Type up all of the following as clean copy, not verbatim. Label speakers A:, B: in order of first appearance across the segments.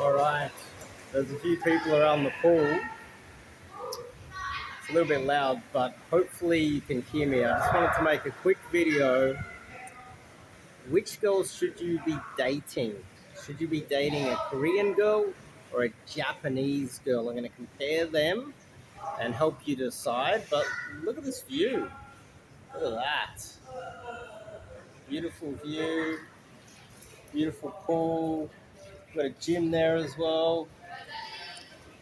A: Alright, there's a few people around the pool. It's a little bit loud, but hopefully you can hear me. I just wanted to make a quick video. Which girls should you be dating? Should you be dating a Korean girl or a Japanese girl? I'm going to compare them and help you decide. But look at this view. Look at that. Beautiful view. Beautiful pool. Got a gym there as well.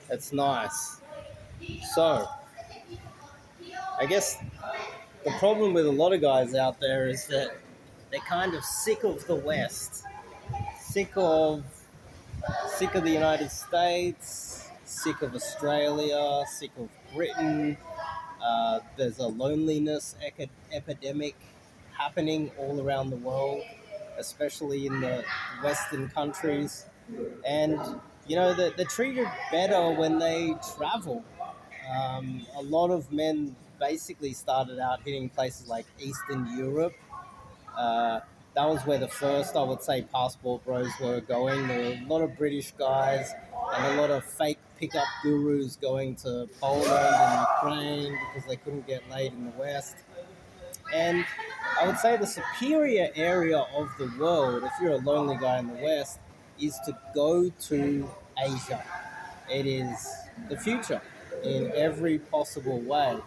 A: It's nice. So, I guess the problem with a lot of guys out there is that they're kind of sick of the West, sick of the United States, sick of Australia, sick of Britain. There's a loneliness epidemic happening all around the world, especially in the Western countries. And, they're treated better when they travel. A lot of men basically started out hitting places like Eastern Europe. Uh, that was where the first, I would say, passport bros were going. There were a lot of British guys and a lot of fake pickup gurus going to Poland and Ukraine because they couldn't get laid in the West. And I would say the superior area of the world, if you're a lonely guy in the West, is to go to Asia. It is the future in every possible way.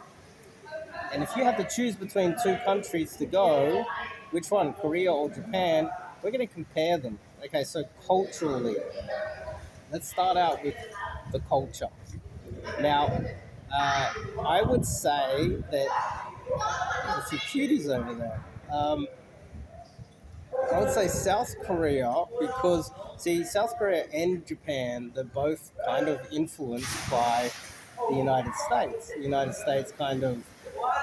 A: And if you had to choose between two countries to go, which one, Korea or Japan, we're going to compare them. Okay, so culturally, let's start out with the culture. Now, I would say that there's a few cuties over there. I would say South Korea because, see, South Korea and Japan, they're both kind of influenced by the United States. The United States kind of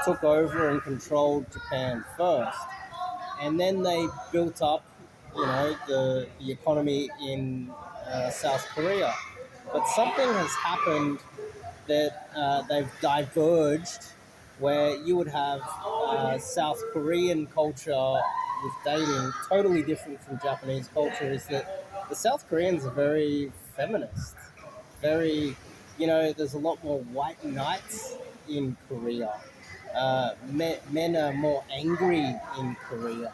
A: took over and controlled Japan first. And then they built up, the economy in South Korea. But something has happened that they've diverged where you would have South Korean culture with dating totally different from Japanese culture is that the South Koreans are very feminist. Very, there's a lot more white knights in Korea. Men are more angry in Korea.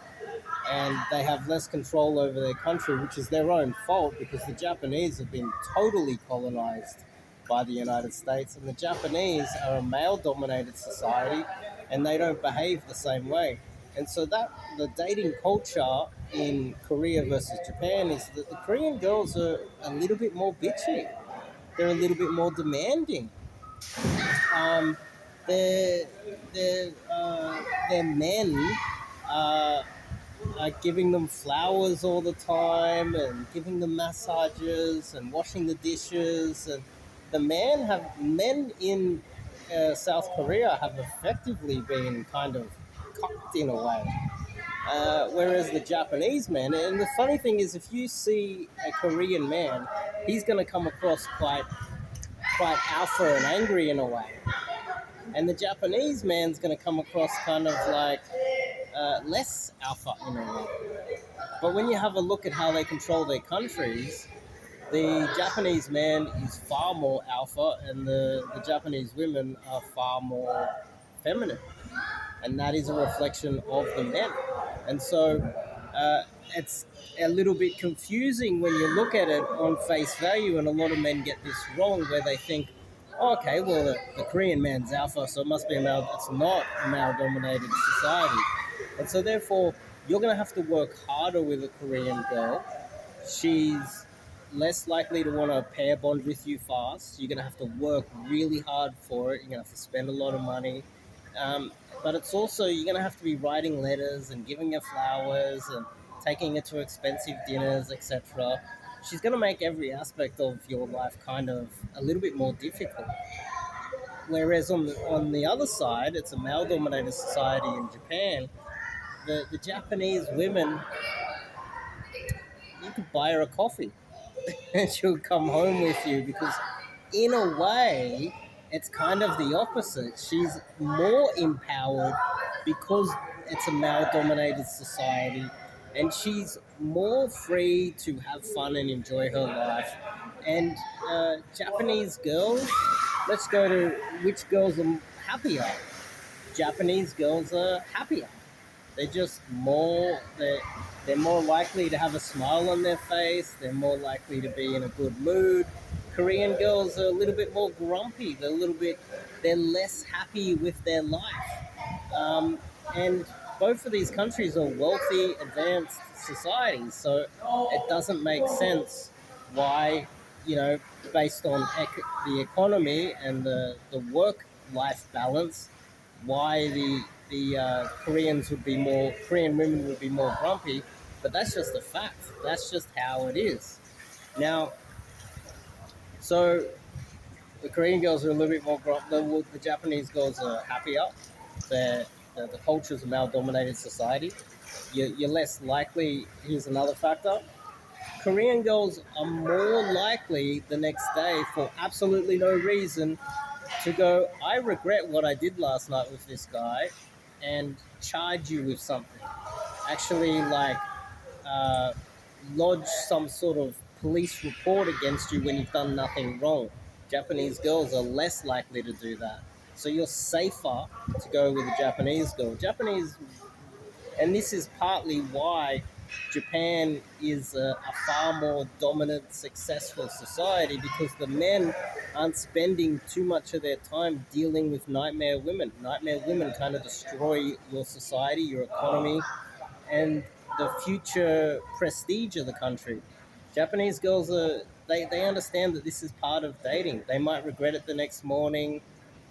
A: And they have less control over their country, which is their own fault because the Japanese have been totally colonized by the United States. And the Japanese are a male-dominated society and they don't behave the same way. And so that the dating culture in Korea versus Japan is that the Korean girls are a little bit more bitchy. They're a little bit more demanding. Their men are giving them flowers all the time and giving them massages and washing the dishes. And the men in South Korea have effectively been kind of cocked in a way. Whereas the Japanese men, and the funny thing is, if you see a Korean man, he's going to come across quite alpha and angry in a way. And the Japanese man's going to come across kind of like less alpha in a way. But when you have a look at how they control their countries, the Japanese man is far more alpha and the Japanese women are far more feminine. And that is a reflection of the men. And so it's a little bit confusing when you look at it on face value, and a lot of men get this wrong where they think, oh, okay, well, the Korean man's alpha, so it must be a male. It's not a male-dominated society. And so therefore, you're going to have to work harder with a Korean girl. She's less likely to want to pair bond with you fast. You're going to have to work really hard for it. You're going to have to spend a lot of money. But it's also, you're going to have to be writing letters and giving her flowers and taking her to expensive dinners, etc. She's going to make every aspect of your life kind of a little bit more difficult. Whereas on the other side, it's a male-dominated society in Japan. The Japanese women, you could buy her a coffee and she'll come home with you because in a way, it's kind of the opposite. She's more empowered because it's a male-dominated society. and she's more free to have fun and enjoy her life. And Japanese girls, let's go to which girls are happier. Japanese girls are happier. They're just more they're more likely to have a smile on their face. They're more likely to be in a good mood. Korean girls are a little bit more grumpy. They're less happy with their life. And both of these countries are wealthy, advanced societies, so it doesn't make sense why, you know, based on the economy and the work life balance, why the Korean women would be more grumpy. But that's just a fact. That's just how it is. Now, so the Korean girls are a little bit more grumpy. The Japanese girls are happier. They're, the culture is a male-dominated society. You're less likely. Here's another factor: Korean girls are more likely the next day, for absolutely no reason, to go, I regret what I did last night with this guy, and charge you with something. Actually, like, uh, lodge some sort of police report against you when you've done nothing wrong. Japanese girls are less likely to do that. So you're safer to go with a Japanese girl. And this is partly why Japan is a far more dominant, successful society, because the men aren't spending too much of their time dealing with nightmare women. Nightmare women kind of destroy your society, your economy, and the future prestige of the country. Japanese girls they understand that this is part of dating. They might regret it the next morning.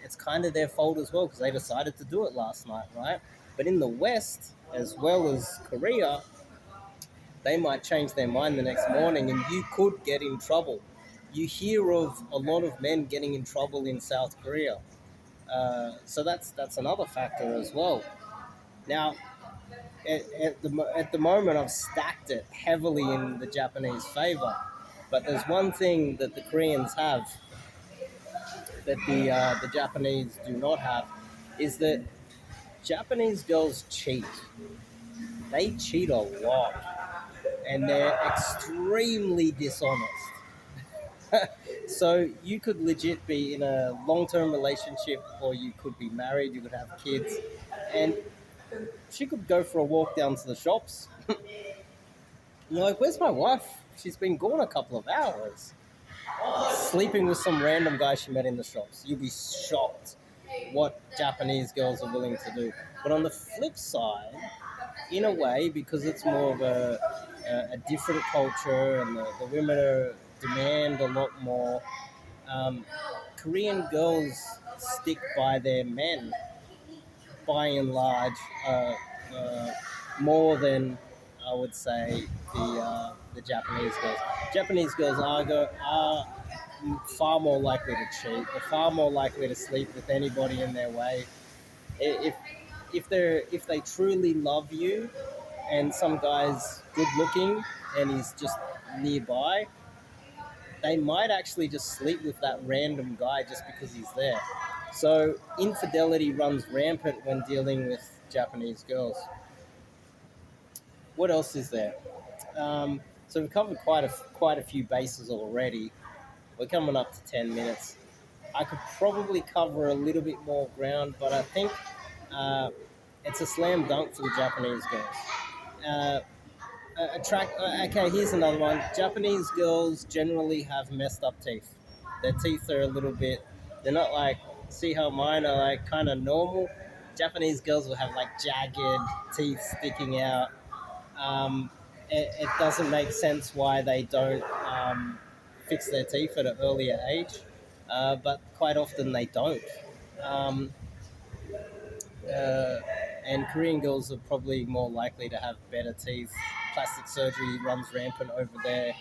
A: It's kind of their fault as well because they decided to do it last night, right? But in the West, as well as Korea, they might change their mind the next morning and you could get in trouble. You hear of a lot of men getting in trouble in South Korea. So that's another factor as well. Now, at the moment, I've stacked it heavily in the Japanese favor. But there's one thing that the Koreans have that the Japanese do not have, is that Japanese girls cheat. They cheat a lot, and they're extremely dishonest. So you could legit be in a long-term relationship, or you could be married. You could have kids, and she could go for a walk down to the shops. You're like, "Where's my wife? She's been gone a couple of hours." Sleeping with some random guy she met in the shops. You'll be shocked what Japanese girls are willing to do. But on the flip side, in a way, because it's more of a different culture and the women demand a lot more, um, Korean girls stick by their men by and large, uh, more than I would say the Japanese girls. Japanese girls are far more likely to cheat. They're far more likely to sleep with anybody in their way. If if they truly love you, and some guy's good looking and he's just nearby, they might actually just sleep with that random guy just because he's there. So infidelity runs rampant when dealing with Japanese girls. What else is there? So we've covered quite a few bases already. We're coming up to 10 minutes. I could probably cover a little bit more ground, but I think uh, it's a slam dunk for the Japanese girls. Uh, okay, here's another one. Japanese girls generally have messed up teeth. Their teeth are a little bit. They're not like. See how mine are like kind of normal. Japanese girls will have like jagged teeth sticking out. It doesn't make sense why they don't fix their teeth at an earlier age, but quite often they don't. Um, uh, and Korean girls are probably more likely to have better teeth. Plastic surgery runs rampant over there.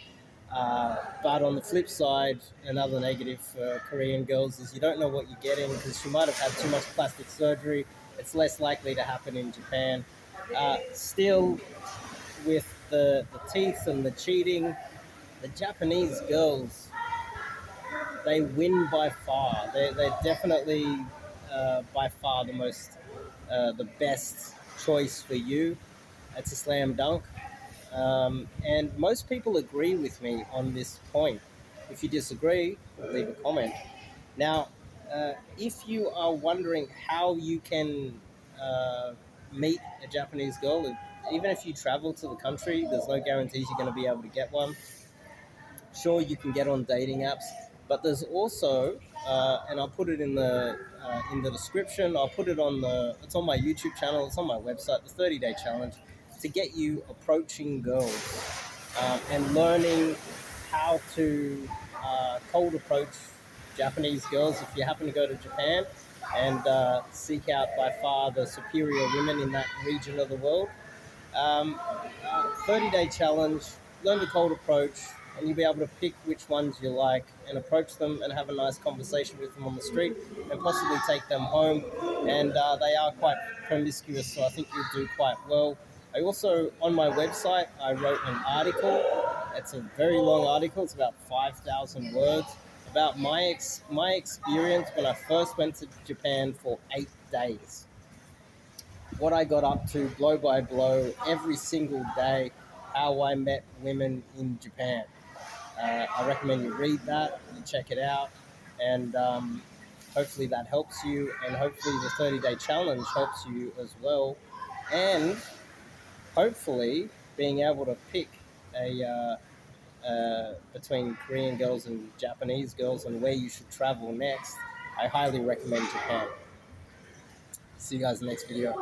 A: But on the flip side, another negative for Korean girls is you don't know what you're getting because she might have had too much plastic surgery. It's less likely to happen in Japan. Still, with the teeth and the cheating, the Japanese girls, they win by far. They're definitely by far the best choice for you. It's a slam dunk. And most people agree with me on this point. If you disagree, leave a comment. Now, if you are wondering how you can meet a Japanese girl, even if you travel to the country, there's no guarantees you're going to be able to get one. Sure, you can get on dating apps, but there's also, and I'll put it in the description. I'll put it on the. It's on my YouTube channel. It's on my website. The 30-day challenge to get you approaching girls and learning how to cold approach Japanese girls if you happen to go to Japan and seek out by far the superior women in that region of the world. 30-day challenge, learn the cold approach, and you'll be able to pick which ones you like and approach them and have a nice conversation with them on the street and possibly take them home. And they are quite promiscuous, so I think you'll do quite well. I also, on my website, I wrote an article. It's a very long article. It's about 5,000 words about my experience when I first went to Japan for 8 days, what I got up to blow by blow every single day, how I met women in Japan. I recommend you read that and check it out, and hopefully that helps you, and hopefully the 30-day challenge helps you as well, and hopefully being able to pick between Korean girls and Japanese girls and where you should travel next. I highly recommend Japan. See you guys in the next video.